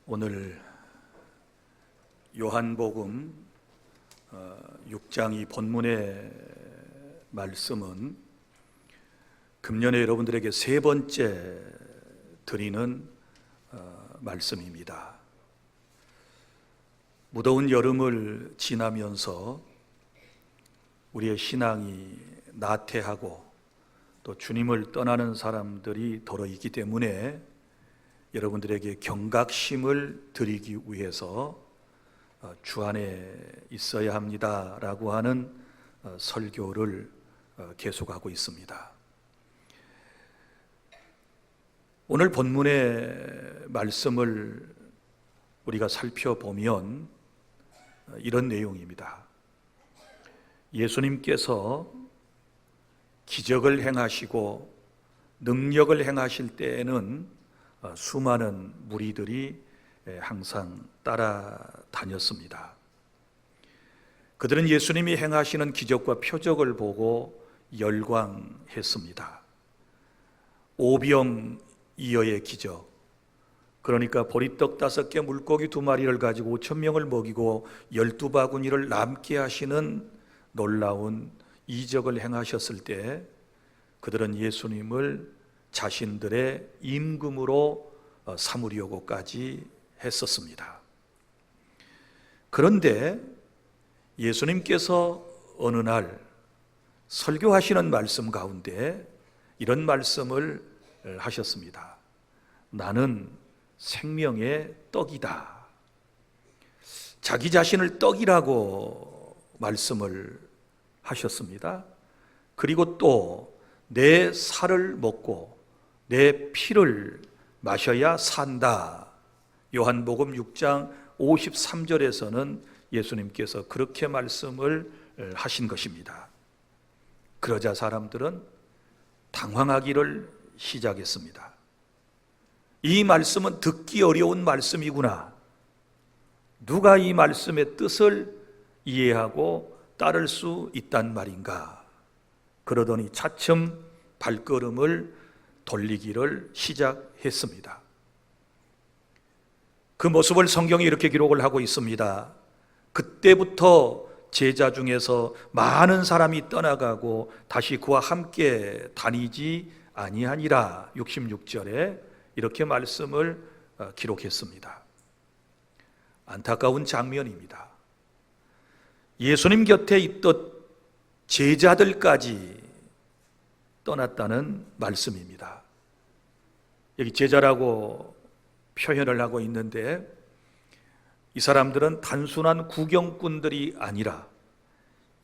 오늘 요한복음 6장 이 본문의 말씀은 금년에 여러분들에게 세 번째 드리는 말씀입니다. 무더운 여름을 지나면서 우리의 신앙이 나태하고 또 주님을 떠나는 사람들이 더러 있기 때문에 여러분들에게 경각심을 드리기 위해서 주 안에 있어야 합니다라고 하는 설교를 계속하고 있습니다. 오늘 본문의 말씀을 우리가 살펴보면 이런 내용입니다. 예수님께서 기적을 행하시고 능력을 행하실 때에는 수많은 무리들이 항상 따라다녔습니다. 그들은 예수님이 행하시는 기적과 표적을 보고 열광했습니다. 오병이어의 기적, 그러니까 보리떡 5개 물고기 2마리를 가지고 5,000명을 먹이고 12바구니를 남게 하시는 놀라운 이적을 행하셨을 때 그들은 예수님을 자신들의 임금으로 삼으려고까지 했었습니다. 그런데 예수님께서 어느 날 설교하시는 말씀 가운데 이런 말씀을 하셨습니다. 나는 생명의 떡이다. 자기 자신을 떡이라고 말씀을 하셨습니다. 그리고 또 내 살을 먹고 내 피를 마셔야 산다. 요한복음 6장 53절에서는 예수님께서 그렇게 말씀을 하신 것입니다. 그러자 사람들은 당황하기를 시작했습니다. 이 말씀은 듣기 어려운 말씀이구나. 누가 이 말씀의 뜻을 이해하고 따를 수 있단 말인가? 그러더니 차츰 발걸음을 돌리기를 시작했습니다. 그 모습을 성경이 이렇게 기록을 하고 있습니다. 그때부터 제자 중에서 많은 사람이 떠나가고 다시 그와 함께 다니지 아니하니라. 66절에 이렇게 말씀을 기록했습니다. 안타까운 장면입니다. 예수님 곁에 있던 제자들까지 떠났다는 말씀입니다. 여기 제자라고 표현을 하고 있는데 이 사람들은 단순한 구경꾼들이 아니라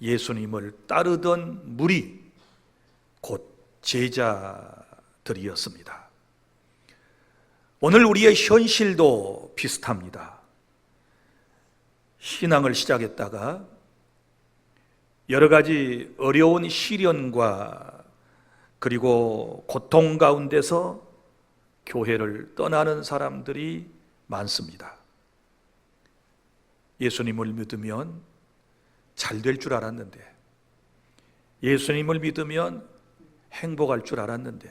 예수님을 따르던 무리, 곧 제자들이었습니다. 오늘 우리의 현실도 비슷합니다. 신앙을 시작했다가 여러 가지 어려운 시련과 그리고 고통 가운데서 교회를 떠나는 사람들이 많습니다. 예수님을 믿으면 잘 될 줄 알았는데, 예수님을 믿으면 행복할 줄 알았는데,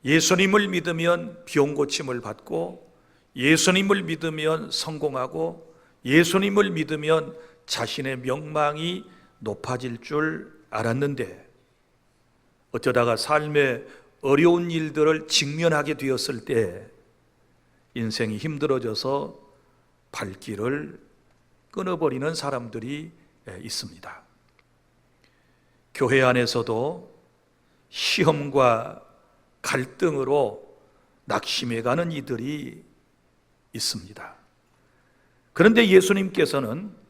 예수님을 믿으면 병 고침을 받고, 예수님을 믿으면 성공하고, 예수님을 믿으면 자신의 명망이 높아질 줄 알았는데 어쩌다가 삶의 어려운 일들을 직면하게 되었을 때 인생이 힘들어져서 발길을 끊어버리는 사람들이 있습니다. 교회 안에서도 시험과 갈등으로 낙심해가는 이들이 있습니다. 그런데 예수님께서는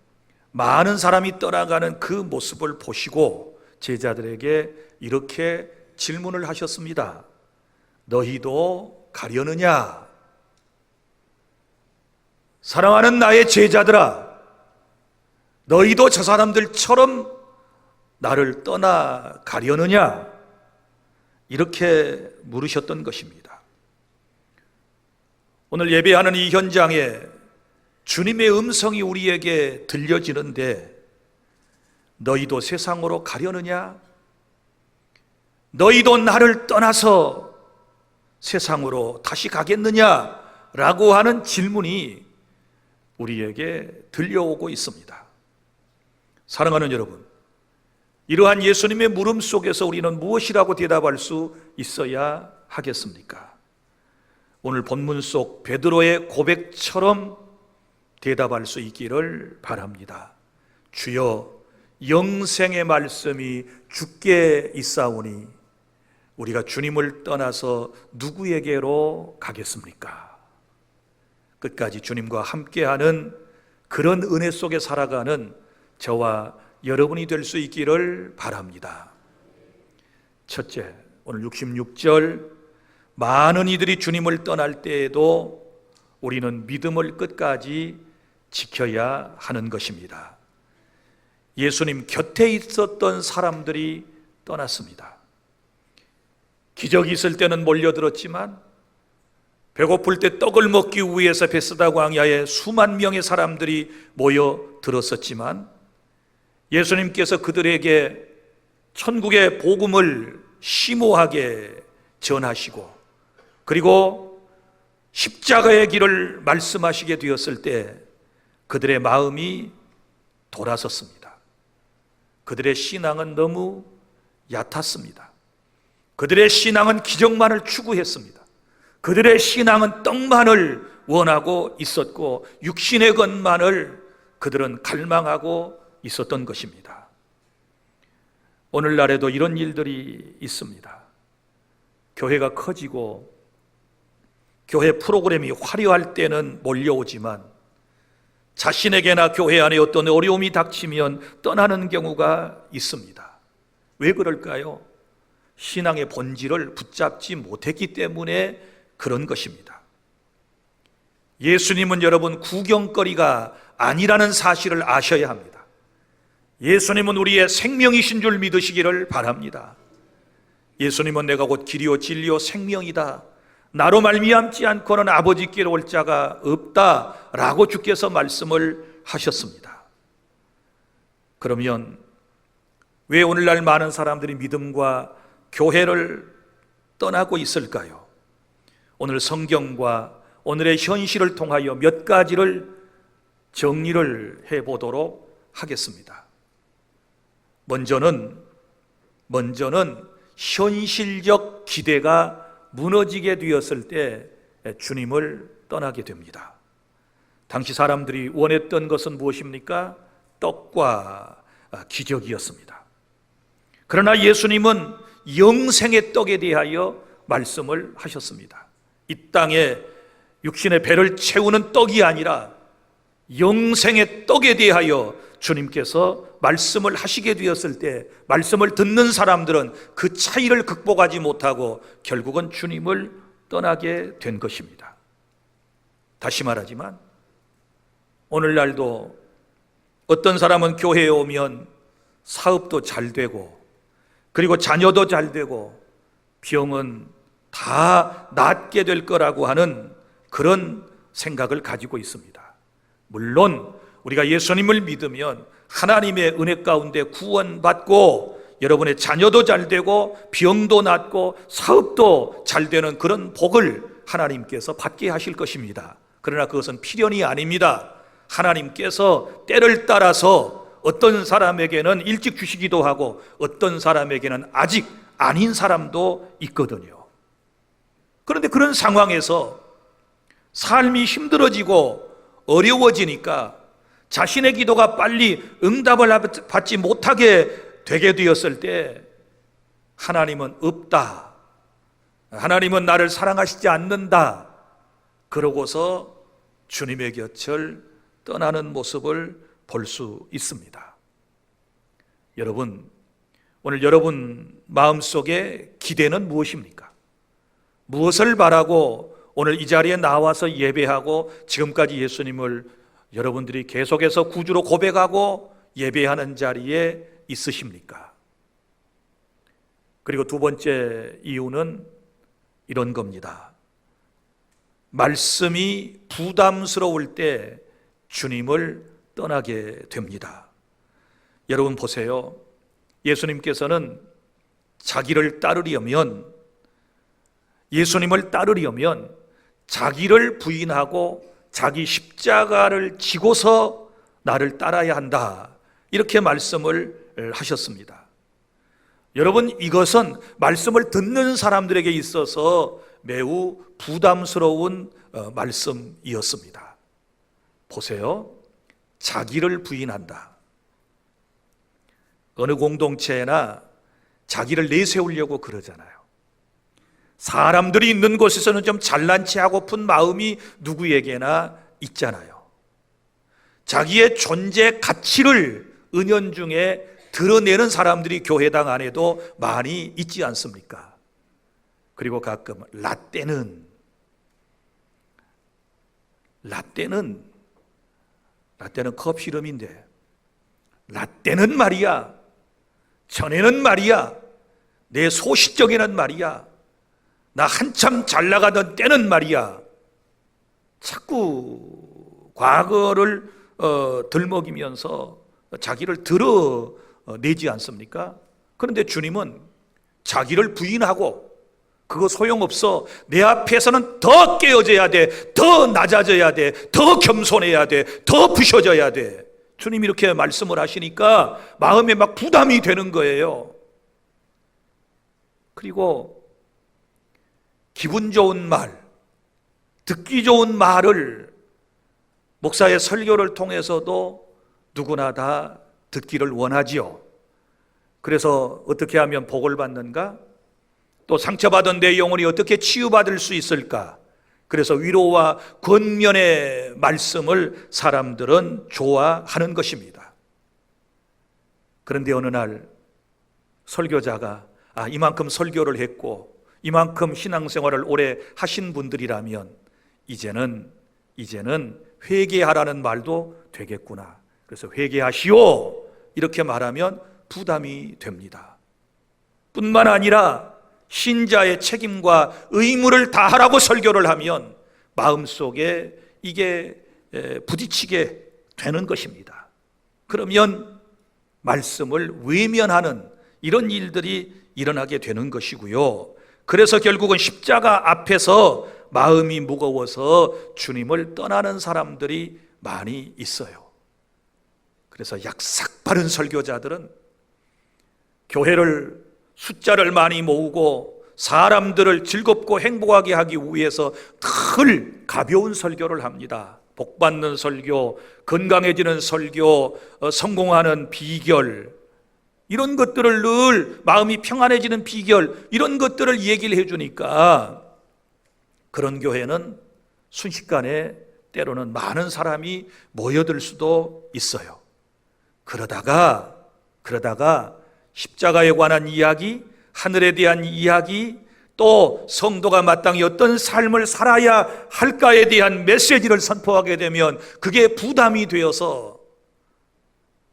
많은 사람이 떠나가는 그 모습을 보시고 제자들에게 이렇게 질문을 하셨습니다. 너희도 가려느냐? 사랑하는 나의 제자들아, 너희도 저 사람들처럼 나를 떠나가려느냐? 이렇게 물으셨던 것입니다. 오늘 예배하는 이 현장에 주님의 음성이 우리에게 들려지는데 너희도 세상으로 가려느냐? 너희도 나를 떠나서 세상으로 다시 가겠느냐 라고 하는 질문이 우리에게 들려오고 있습니다. 사랑하는 여러분, 이러한 예수님의 물음 속에서 우리는 무엇이라고 대답할 수 있어야 하겠습니까? 오늘 본문 속 베드로의 고백처럼 대답할 수 있기를 바랍니다. 주여, 영생의 말씀이 주께 있사오니 우리가 주님을 떠나서 누구에게로 가겠습니까? 끝까지 주님과 함께하는 그런 은혜 속에 살아가는 저와 여러분이 될 수 있기를 바랍니다. 첫째, 오늘 66절, 많은 이들이 주님을 떠날 때에도 우리는 믿음을 끝까지 지켜야 하는 것입니다. 예수님 곁에 있었던 사람들이 떠났습니다. 기적이 있을 때는 몰려들었지만 배고플 때 떡을 먹기 위해서 베스다 광야에 수만 명의 사람들이 모여들었었지만 예수님께서 그들에게 천국의 복음을 심오하게 전하시고 그리고 십자가의 길을 말씀하시게 되었을 때 그들의 마음이 돌아섰습니다. 그들의 신앙은 너무 얕았습니다. 그들의 신앙은 기적만을 추구했습니다. 그들의 신앙은 떡만을 원하고 있었고 육신의 것만을 그들은 갈망하고 있었던 것입니다. 오늘날에도 이런 일들이 있습니다. 교회가 커지고 교회 프로그램이 화려할 때는 몰려오지만 자신에게나 교회 안에 어떤 어려움이 닥치면 떠나는 경우가 있습니다. 왜 그럴까요? 신앙의 본질을 붙잡지 못했기 때문에 그런 것입니다. 예수님은 여러분 구경거리가 아니라는 사실을 아셔야 합니다. 예수님은 우리의 생명이신 줄 믿으시기를 바랍니다. 예수님은 내가 곧 길이요 진리요 생명이다. 나로 말미암지 않고는 아버지께로 올 자가 없다라고 주께서 말씀을 하셨습니다. 그러면 왜 오늘날 많은 사람들이 믿음과 교회를 떠나고 있을까요? 오늘 성경과 오늘의 현실을 통하여 몇 가지를 정리를 해보도록 하겠습니다. 먼저는 현실적 기대가 무너지게 되었을 때 주님을 떠나게 됩니다. 당시 사람들이 원했던 것은 무엇입니까? 떡과 기적이었습니다. 그러나 예수님은 영생의 떡에 대하여 말씀을 하셨습니다. 이 땅에 육신의 배를 채우는 떡이 아니라 영생의 떡에 대하여 주님께서 말씀을 하시게 되었을 때 말씀을 듣는 사람들은 그 차이를 극복하지 못하고 결국은 주님을 떠나게 된 것입니다. 다시 말하지만 오늘날도 어떤 사람은 교회에 오면 사업도 잘 되고 그리고 자녀도 잘 되고 병은 다 낫게 될 거라고 하는 그런 생각을 가지고 있습니다. 물론 우리가 예수님을 믿으면 하나님의 은혜 가운데 구원받고 여러분의 자녀도 잘 되고 병도 낫고 사업도 잘 되는 그런 복을 하나님께서 받게 하실 것입니다. 그러나 그것은 필연이 아닙니다. 하나님께서 때를 따라서 어떤 사람에게는 일찍 주시기도 하고 어떤 사람에게는 아직 아닌 사람도 있거든요. 그런데 그런 상황에서 삶이 힘들어지고 어려워지니까 자신의 기도가 빨리 응답을 받지 못하게 되게 되었을 때 하나님은 없다, 하나님은 나를 사랑하시지 않는다 그러고서 주님의 곁을 떠나는 모습을 볼 수 있습니다. 여러분, 오늘 여러분 마음속에 기대는 무엇입니까? 무엇을 바라고 오늘 이 자리에 나와서 예배하고 지금까지 예수님을 여러분들이 계속해서 구주로 고백하고 예배하는 자리에 있으십니까? 그리고 두 번째 이유는 이런 겁니다. 말씀이 부담스러울 때 주님을 떠나게 됩니다. 여러분 보세요. 예수님께서는 예수님을 따르려면 자기를 부인하고 자기 십자가를 지고서 나를 따라야 한다, 이렇게 말씀을 하셨습니다. 여러분, 이것은 말씀을 듣는 사람들에게 있어서 매우 부담스러운 말씀이었습니다. 보세요. 자기를 부인한다. 어느 공동체나 자기를 내세우려고 그러잖아요. 사람들이 있는 곳에서는 좀 잘난 체하고픈 마음이 누구에게나 있잖아요. 자기의 존재 가치를 은연중에 드러내는 사람들이 교회당 안에도 많이 있지 않습니까? 그리고 가끔 라떼는 커피 이름인데, 라떼는 말이야, 전에는 말이야, 내 소시적에는 말이야, 나 한참 잘 나가던 때는 말이야, 자꾸 과거를 들먹이면서 자기를 드러내지 않습니까? 그런데 주님은 자기를 부인하고, 그거 소용없어, 내 앞에서는 더 깨어져야 돼, 더 낮아져야 돼, 더 겸손해야 돼, 더 부셔져야 돼, 주님이 이렇게 말씀을 하시니까 마음에 막 부담이 되는 거예요. 그리고 기분 좋은 말, 듣기 좋은 말을 목사의 설교를 통해서도 누구나 다 듣기를 원하지요. 그래서 어떻게 하면 복을 받는가? 또 상처받은 내 영혼이 어떻게 치유받을 수 있을까? 그래서 위로와 권면의 말씀을 사람들은 좋아하는 것입니다. 그런데 어느 날 설교자가 이만큼 설교를 했고 이만큼 신앙생활을 오래 하신 분들이라면 이제는 회개하라는 말도 되겠구나, 그래서 회개하시오, 이렇게 말하면 부담이 됩니다. 뿐만 아니라 신자의 책임과 의무를 다하라고 설교를 하면 마음속에 이게 부딪히게 되는 것입니다. 그러면 말씀을 외면하는 이런 일들이 일어나게 되는 것이고요. 그래서 결국은 십자가 앞에서 마음이 무거워서 주님을 떠나는 사람들이 많이 있어요. 그래서 약삭 빠른 설교자들은 교회를 숫자를 많이 모으고 사람들을 즐겁고 행복하게 하기 위해서 늘 가벼운 설교를 합니다. 복받는 설교, 건강해지는 설교, 성공하는 비결, 이런 것들을 늘 마음이 평안해지는 비결, 이런 것들을 얘기를 해주니까 그런 교회는 순식간에 때로는 많은 사람이 모여들 수도 있어요. 그러다가 십자가에 관한 이야기, 하늘에 대한 이야기, 또 성도가 마땅히 어떤 삶을 살아야 할까에 대한 메시지를 선포하게 되면 그게 부담이 되어서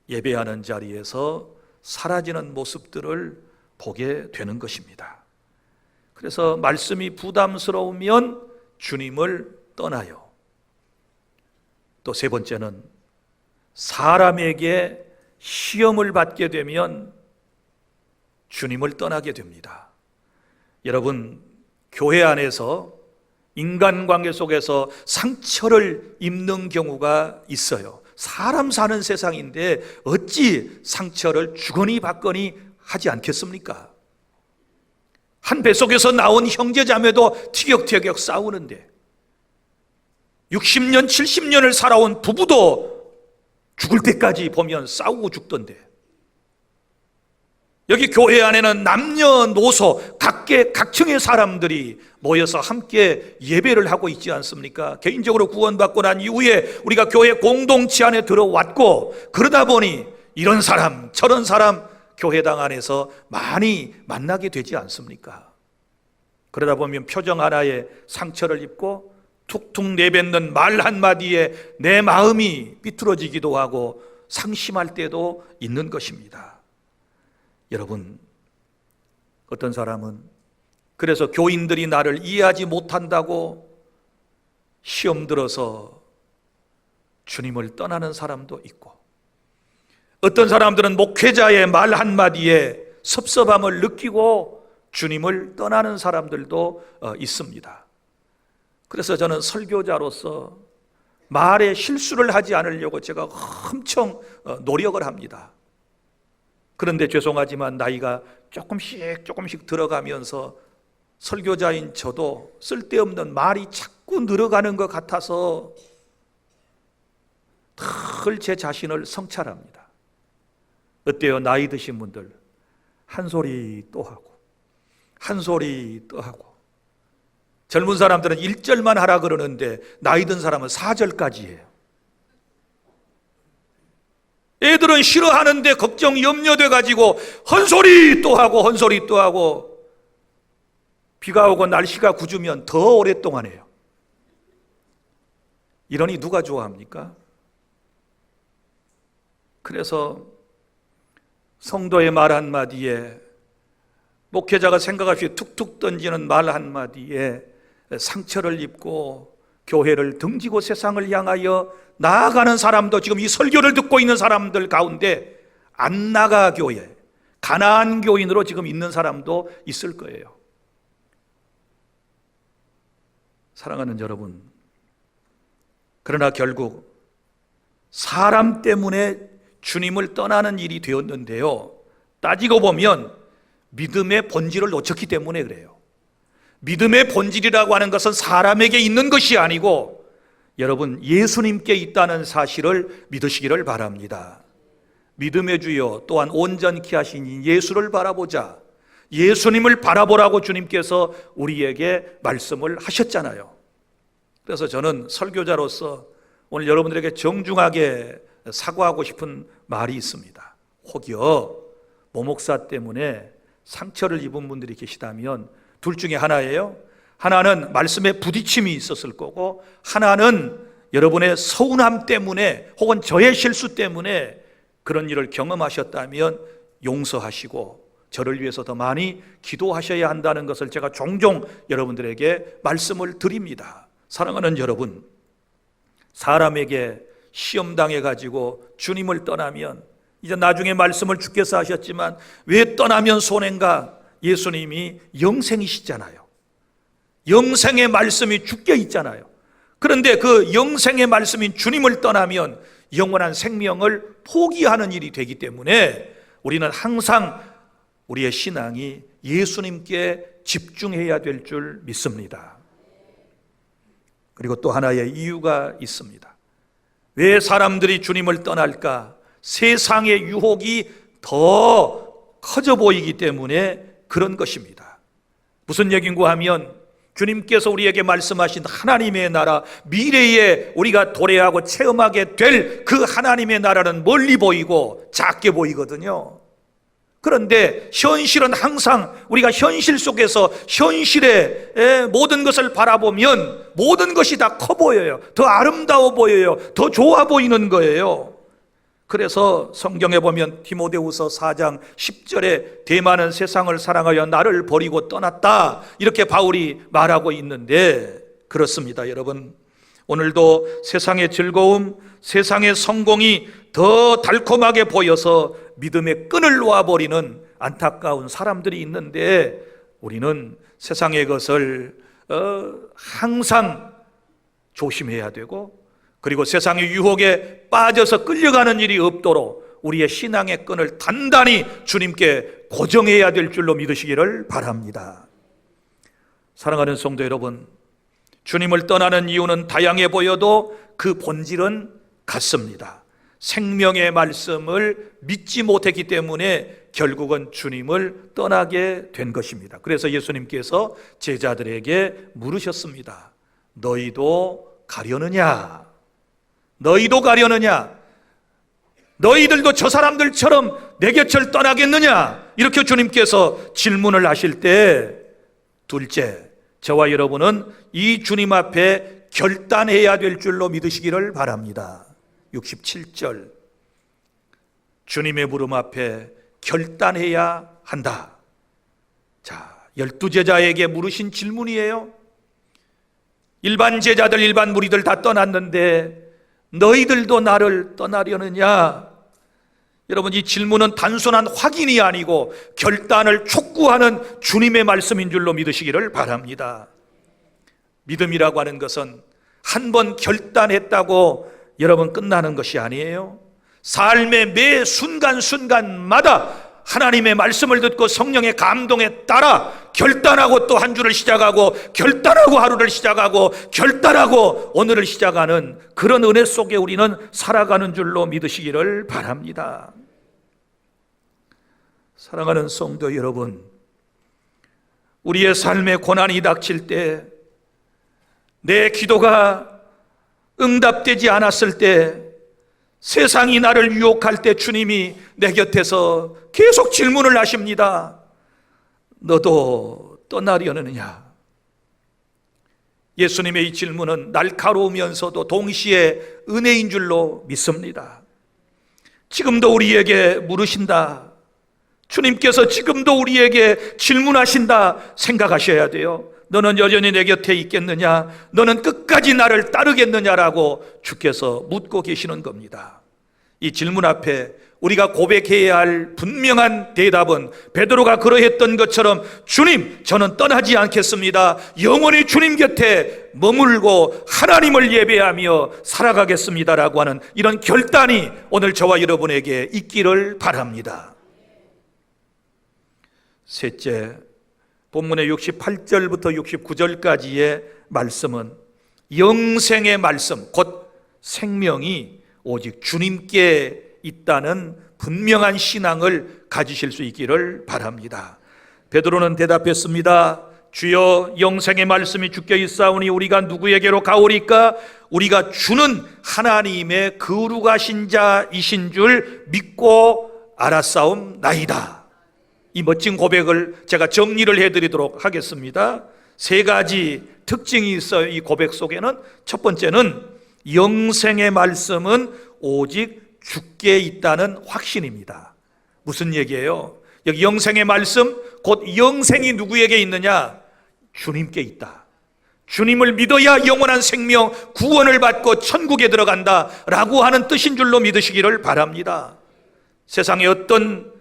예배하는 자리에서 사라지는 모습들을 보게 되는 것입니다. 그래서 말씀이 부담스러우면 주님을 떠나요. 또 세 번째는 사람에게 시험을 받게 되면 주님을 떠나게 됩니다. 여러분, 교회 안에서 인간관계 속에서 상처를 입는 경우가 있어요. 사람 사는 세상인데 어찌 상처를 주거니 받거니 하지 않겠습니까? 한 뱃속에서 나온 형제자매도 티격태격 싸우는데 60년, 70년을 살아온 부부도 죽을 때까지 보면 싸우고 죽던데, 여기 교회 안에는 남녀노소 각계각층의 사람들이 모여서 함께 예배를 하고 있지 않습니까? 개인적으로 구원받고 난 이후에 우리가 교회 공동체 안에 들어왔고, 그러다 보니 이런 사람 저런 사람 교회당 안에서 많이 만나게 되지 않습니까? 그러다 보면 표정 하나에 상처를 입고 툭툭 내뱉는 말 한마디에 내 마음이 삐뚤어지기도 하고 상심할 때도 있는 것입니다. 여러분, 어떤 사람은 그래서 교인들이 나를 이해하지 못한다고 시험 들어서 주님을 떠나는 사람도 있고, 어떤 사람들은 목회자의 말 한마디에 섭섭함을 느끼고 주님을 떠나는 사람들도 있습니다. 그래서 저는 설교자로서 말에 실수를 하지 않으려고 제가 엄청 노력을 합니다. 그런데 죄송하지만 나이가 조금씩 들어가면서 설교자인 저도 쓸데없는 말이 자꾸 늘어가는 것 같아서 늘 제 자신을 성찰합니다. 어때요? 나이 드신 분들 한 소리 또 하고 한 소리 또 하고, 젊은 사람들은 1절만 하라 그러는데 나이 든 사람은 4절까지 해요. 애들은 싫어하는데 걱정 염려돼 가지고 헛소리 또 하고 헛소리 또 하고, 비가 오고 날씨가 궂으면 더 오랫동안 해요. 이러니 누가 좋아합니까? 그래서 성도의 말 한마디에, 목회자가 생각 없이 툭툭 던지는 말 한마디에 상처를 입고 교회를 등지고 세상을 향하여 나아가는 사람도 지금 이 설교를 듣고 있는 사람들 가운데 안나가 교회, 가나안 교인으로 지금 있는 사람도 있을 거예요. 사랑하는 여러분, 그러나 결국 사람 때문에 주님을 떠나는 일이 되었는데요, 따지고 보면 믿음의 본질을 놓쳤기 때문에 그래요. 믿음의 본질이라고 하는 것은 사람에게 있는 것이 아니고 여러분 예수님께 있다는 사실을 믿으시기를 바랍니다. 믿음의 주여 또한 온전케 하신 이 예수를 바라보자. 예수님을 바라보라고 주님께서 우리에게 말씀을 하셨잖아요. 그래서 저는 설교자로서 오늘 여러분들에게 정중하게 사과하고 싶은 말이 있습니다. 혹여 모 목사 때문에 상처를 입은 분들이 계시다면 둘 중에 하나예요. 하나는 말씀에 부딪힘이 있었을 거고, 하나는 여러분의 서운함 때문에 혹은 저의 실수 때문에 그런 일을 경험하셨다면 용서하시고 저를 위해서 더 많이 기도하셔야 한다는 것을 제가 종종 여러분들에게 말씀을 드립니다. 사랑하는 여러분, 사람에게 시험당해 가지고 주님을 떠나면, 이제 나중에 말씀을 주께서 하셨지만 왜 떠나면 손해인가? 예수님이 영생이시잖아요. 영생의 말씀이 주께 있잖아요. 그런데 그 영생의 말씀인 주님을 떠나면 영원한 생명을 포기하는 일이 되기 때문에 우리는 항상 우리의 신앙이 예수님께 집중해야 될 줄 믿습니다. 그리고 또 하나의 이유가 있습니다. 왜 사람들이 주님을 떠날까? 세상의 유혹이 더 커져 보이기 때문에 그런 것입니다. 무슨 얘기인가 하면 주님께서 우리에게 말씀하신 하나님의 나라, 미래에 우리가 도래하고 체험하게 될 그 하나님의 나라는 멀리 보이고 작게 보이거든요. 그런데 현실은 항상 우리가 현실 속에서 현실의 모든 것을 바라보면 모든 것이 다 커 보여요. 더 아름다워 보여요. 더 좋아 보이는 거예요. 그래서 성경에 보면 디모데후서 4장 10절에 대만은 세상을 사랑하여 나를 버리고 떠났다, 이렇게 바울이 말하고 있는데 그렇습니다. 여러분, 오늘도 세상의 즐거움, 세상의 성공이 더 달콤하게 보여서 믿음의 끈을 놓아버리는 안타까운 사람들이 있는데, 우리는 세상의 것을 항상 조심해야 되고, 그리고 세상의 유혹에 빠져서 끌려가는 일이 없도록 우리의 신앙의 끈을 단단히 주님께 고정해야 될 줄로 믿으시기를 바랍니다. 사랑하는 성도 여러분, 주님을 떠나는 이유는 다양해 보여도 그 본질은 같습니다. 생명의 말씀을 믿지 못했기 때문에 결국은 주님을 떠나게 된 것입니다. 그래서 예수님께서 제자들에게 물으셨습니다. 너희도 가려느냐? 너희도 가려느냐? 너희들도 저 사람들처럼 내 곁을 떠나겠느냐? 이렇게 주님께서 질문을 하실 때, 둘째, 저와 여러분은 이 주님 앞에 결단해야 될 줄로 믿으시기를 바랍니다. 67절, 주님의 부름 앞에 결단해야 한다. 자, 12제자에게 물으신 질문이에요. 일반 제자들, 일반 무리들 다 떠났는데 너희들도 나를 떠나려느냐? 여러분, 이 질문은 단순한 확인이 아니고 결단을 촉구하는 주님의 말씀인 줄로 믿으시기를 바랍니다. 믿음이라고 하는 것은 한 번 결단했다고 여러분 끝나는 것이 아니에요. 삶의 매 순간순간마다 하나님의 말씀을 듣고 성령의 감동에 따라 결단하고 또 한 주를 시작하고, 결단하고 하루를 시작하고, 결단하고 오늘을 시작하는 그런 은혜 속에 우리는 살아가는 줄로 믿으시기를 바랍니다. 사랑하는 성도 여러분, 우리의 삶에 고난이 닥칠 때, 내 기도가 응답되지 않았을 때, 세상이 나를 유혹할 때 주님이 내 곁에서 계속 질문을 하십니다. 너도 떠나려느냐? 예수님의 이 질문은 날카로우면서도 동시에 은혜인 줄로 믿습니다. 지금도 우리에게 물으신다. 주님께서 지금도 우리에게 질문하신다 생각하셔야 돼요. 너는 여전히 내 곁에 있겠느냐? 너는 끝까지 나를 따르겠느냐라고 주께서 묻고 계시는 겁니다. 이 질문 앞에 우리가 고백해야 할 분명한 대답은 베드로가 그러했던 것처럼, 주님, 저는 떠나지 않겠습니다. 영원히 주님 곁에 머물고 하나님을 예배하며 살아가겠습니다라고 하는 이런 결단이 오늘 저와 여러분에게 있기를 바랍니다. 셋째, 본문의 68절부터 69절까지의 말씀은 영생의 말씀, 곧 생명이 오직 주님께 있다는 분명한 신앙을 가지실 수 있기를 바랍니다. 베드로는 대답했습니다. 주여, 영생의 말씀이 주께 있사오니 우리가 누구에게로 가오리까? 우리가 주는 하나님의 거룩하신 자이신 줄 믿고 알았사옵나이다. 이 멋진 고백을 제가 정리를 해드리도록 하겠습니다. 세 가지 특징이 있어요. 이 고백 속에는 첫 번째는 영생의 말씀은 오직 주께 있다는 확신입니다. 무슨 얘기예요? 여기 영생의 말씀, 곧 영생이 누구에게 있느냐? 주님께 있다. 주님을 믿어야 영원한 생명, 구원을 받고 천국에 들어간다 라고 하는 뜻인 줄로 믿으시기를 바랍니다. 세상에 어떤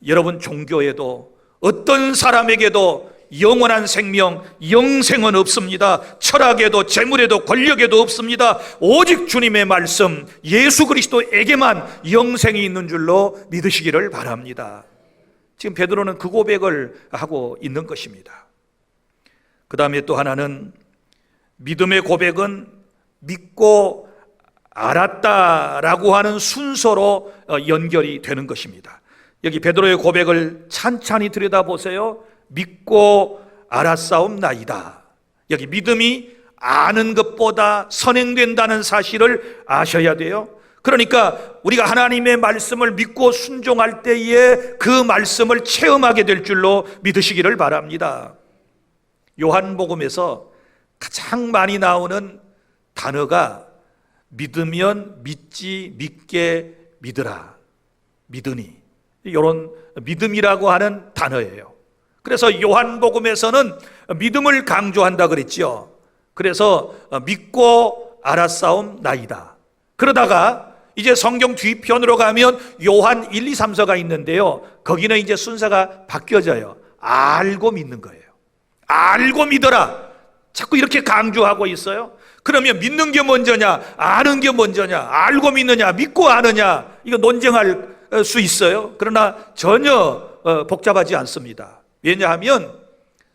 여러분 종교에도, 어떤 사람에게도 영원한 생명, 영생은 없습니다. 철학에도 재물에도 권력에도 없습니다. 오직 주님의 말씀, 예수 그리스도에게만 영생이 있는 줄로 믿으시기를 바랍니다. 지금 베드로는 그 고백을 하고 있는 것입니다. 그 다음에 또 하나는, 믿음의 고백은 믿고 알았다라고 하는 순서로 연결이 되는 것입니다. 여기 베드로의 고백을 찬찬히 들여다보세요. 믿고 알았사옵나이다. 여기 믿음이 아는 것보다 선행된다는 사실을 아셔야 돼요. 그러니까 우리가 하나님의 말씀을 믿고 순종할 때에 그 말씀을 체험하게 될 줄로 믿으시기를 바랍니다. 요한복음에서 가장 많이 나오는 단어가 믿으면 믿지, 믿게 믿으라, 믿으니, 이런 믿음이라고 하는 단어예요. 그래서 요한복음에서는 믿음을 강조한다 그랬죠. 그래서 믿고 알았사옵나이다. 그러다가 이제 성경 뒤편으로 가면 요한 1, 2, 3서가 있는데요, 거기는 이제 순서가 바뀌어져요. 알고 믿는 거예요. 알고 믿어라, 자꾸 이렇게 강조하고 있어요. 그러면 믿는 게 먼저냐, 아는 게 먼저냐, 알고 믿느냐, 믿고 아느냐, 이거 논쟁할 수 있어요. 그러나 전혀 복잡하지 않습니다. 왜냐하면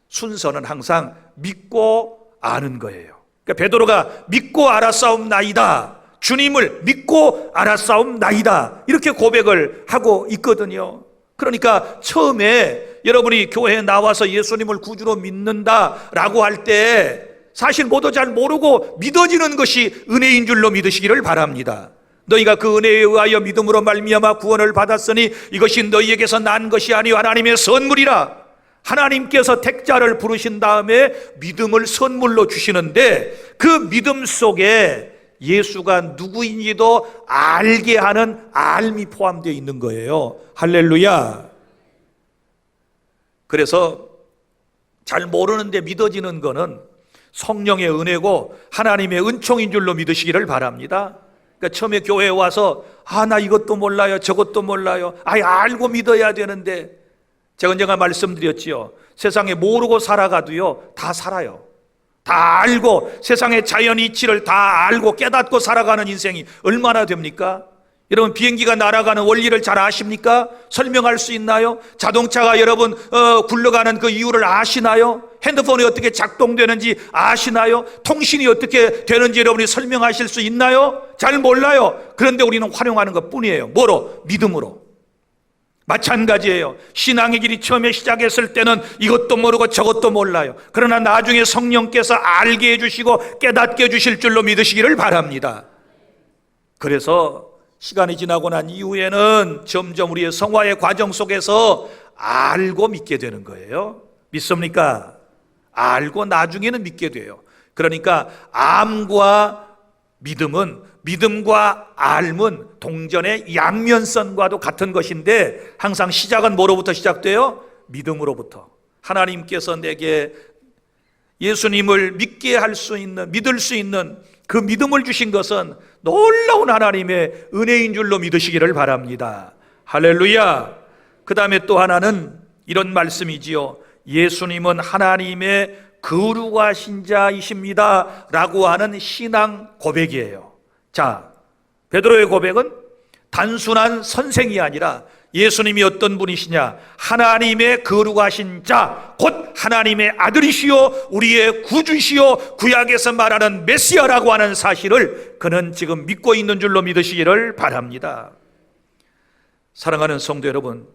순서는 항상 믿고 아는 거예요. 그러니까 베드로가 믿고 알았사옵나이다, 주님을 믿고 알았사옵나이다, 이렇게 고백을 하고 있거든요. 그러니까 처음에 여러분이 교회에 나와서 예수님을 구주로 믿는다라고 할 때 사실 모두 잘 모르고 믿어지는 것이 은혜인 줄로 믿으시기를 바랍니다. 너희가 그 은혜에 의하여 믿음으로 말미암아 구원을 받았으니 이것이 너희에게서 난 것이 아니요 하나님의 선물이라. 하나님께서 택자를 부르신 다음에 믿음을 선물로 주시는데, 그 믿음 속에 예수가 누구인지도 알게 하는 알미 포함되어 있는 거예요. 할렐루야. 그래서 잘 모르는데 믿어지는 거는 성령의 은혜고 하나님의 은총인 줄로 믿으시기를 바랍니다. 그러니까 처음에 교회에 와서 나 이것도 몰라요, 저것도 몰라요, 알고 믿어야 되는데, 제가 언젠가 말씀드렸지요. 세상에 모르고 살아가도요 다 살아요. 다 알고 세상의 자연 이치를 다 알고 깨닫고 살아가는 인생이 얼마나 됩니까? 여러분, 비행기가 날아가는 원리를 잘 아십니까? 설명할 수 있나요? 자동차가 여러분 굴러가는 그 이유를 아시나요? 핸드폰이 어떻게 작동되는지 아시나요? 통신이 어떻게 되는지 여러분이 설명하실 수 있나요? 잘 몰라요. 그런데 우리는 활용하는 것 뿐이에요. 뭐로? 믿음으로. 마찬가지예요. 신앙의 길이 처음에 시작했을 때는 이것도 모르고 저것도 몰라요. 그러나 나중에 성령께서 알게 해주시고 깨닫게 해주실 줄로 믿으시기를 바랍니다. 그래서 시간이 지나고 난 이후에는 점점 우리의 성화의 과정 속에서 알고 믿게 되는 거예요. 믿습니까? 알고 나중에는 믿게 돼요. 그러니까 암과 믿음은, 믿음과 알은 동전의 양면선과도 같은 것인데 항상 시작은 뭐로부터 시작돼요? 믿음으로부터. 하나님께서 내게 예수님을 믿게 할 수 있는, 믿을 수 있는 그 믿음을 주신 것은 놀라운 하나님의 은혜인 줄로 믿으시기를 바랍니다. 할렐루야. 그 다음에 또 하나는 이런 말씀이지요. 예수님은 하나님의 거룩하신 자이십니다 라고 하는 신앙 고백이에요. 자, 베드로의 고백은 단순한 선생이 아니라 예수님이 어떤 분이시냐? 하나님의 거룩하신 자, 곧 하나님의 아들이시요 우리의 구주시요 구약에서 말하는 메시아라고 하는 사실을 그는 지금 믿고 있는 줄로 믿으시기를 바랍니다. 사랑하는 성도 여러분,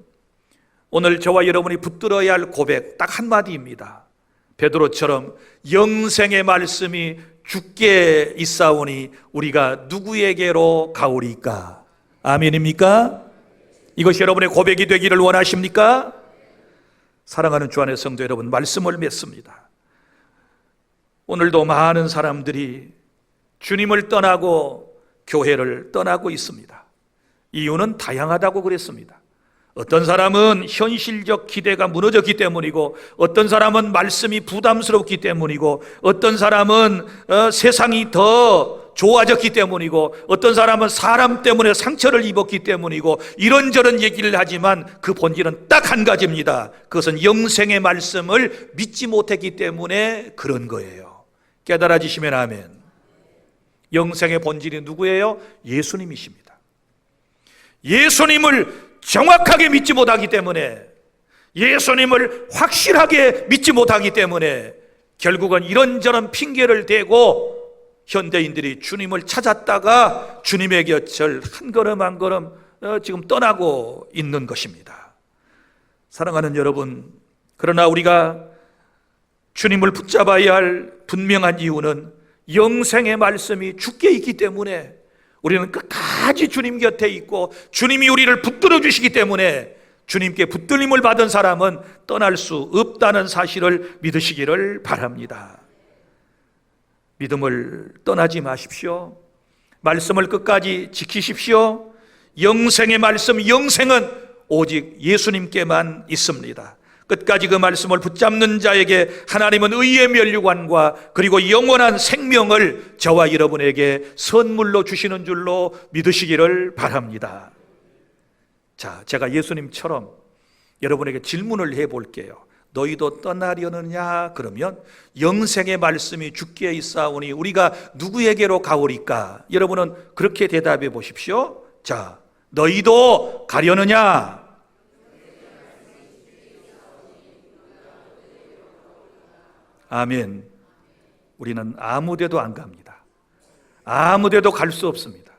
오늘 저와 여러분이 붙들어야 할 고백 딱 한마디입니다. 베드로처럼 영생의 말씀이 주께 있사오니 우리가 누구에게로 가오리까? 아멘입니까? 이것이 여러분의 고백이 되기를 원하십니까? 사랑하는 주 안의 성도 여러분, 말씀을 맺습니다. 오늘도 많은 사람들이 주님을 떠나고 교회를 떠나고 있습니다. 이유는 다양하다고 그랬습니다. 어떤 사람은 현실적 기대가 무너졌기 때문이고, 어떤 사람은 말씀이 부담스럽기 때문이고, 어떤 사람은 세상이 더 좋아졌기 때문이고, 어떤 사람은 사람 때문에 상처를 입었기 때문이고, 이런저런 얘기를 하지만 그 본질은 딱 한 가지입니다. 그것은 영생의 말씀을 믿지 못했기 때문에 그런 거예요. 깨달아지시면 아멘. 영생의 본질이 누구예요? 예수님이십니다. 예수님을 정확하게 믿지 못하기 때문에, 예수님을 확실하게 믿지 못하기 때문에 결국은 이런저런 핑계를 대고 현대인들이 주님을 찾았다가 주님의 곁을 한 걸음 한 걸음 지금 떠나고 있는 것입니다. 사랑하는 여러분, 그러나 우리가 주님을 붙잡아야 할 분명한 이유는 영생의 말씀이 주께 있기 때문에 우리는 끝까지 주님 곁에 있고, 주님이 우리를 붙들어 주시기 때문에 주님께 붙들림을 받은 사람은 떠날 수 없다는 사실을 믿으시기를 바랍니다. 믿음을 떠나지 마십시오. 말씀을 끝까지 지키십시오. 영생의 말씀, 영생은 오직 예수님께만 있습니다. 끝까지 그 말씀을 붙잡는 자에게 하나님은 의의 면류관과 그리고 영원한 생명을 저와 여러분에게 선물로 주시는 줄로 믿으시기를 바랍니다. 자, 제가 예수님처럼 여러분에게 질문을 해볼게요. 너희도 떠나려느냐? 그러면 영생의 말씀이 주께 있사오니 우리가 누구에게로 가오리까? 여러분은 그렇게 대답해 보십시오. 자, 너희도 가려느냐? 아멘. 우리는 아무데도 안 갑니다. 아무데도 갈 수 없습니다.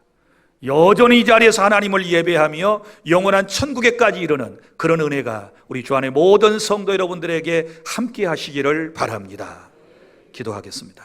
여전히 이 자리에서 하나님을 예배하며 영원한 천국에까지 이르는 그런 은혜가 우리 주 안의 모든 성도 여러분들에게 함께 하시기를 바랍니다. 기도하겠습니다.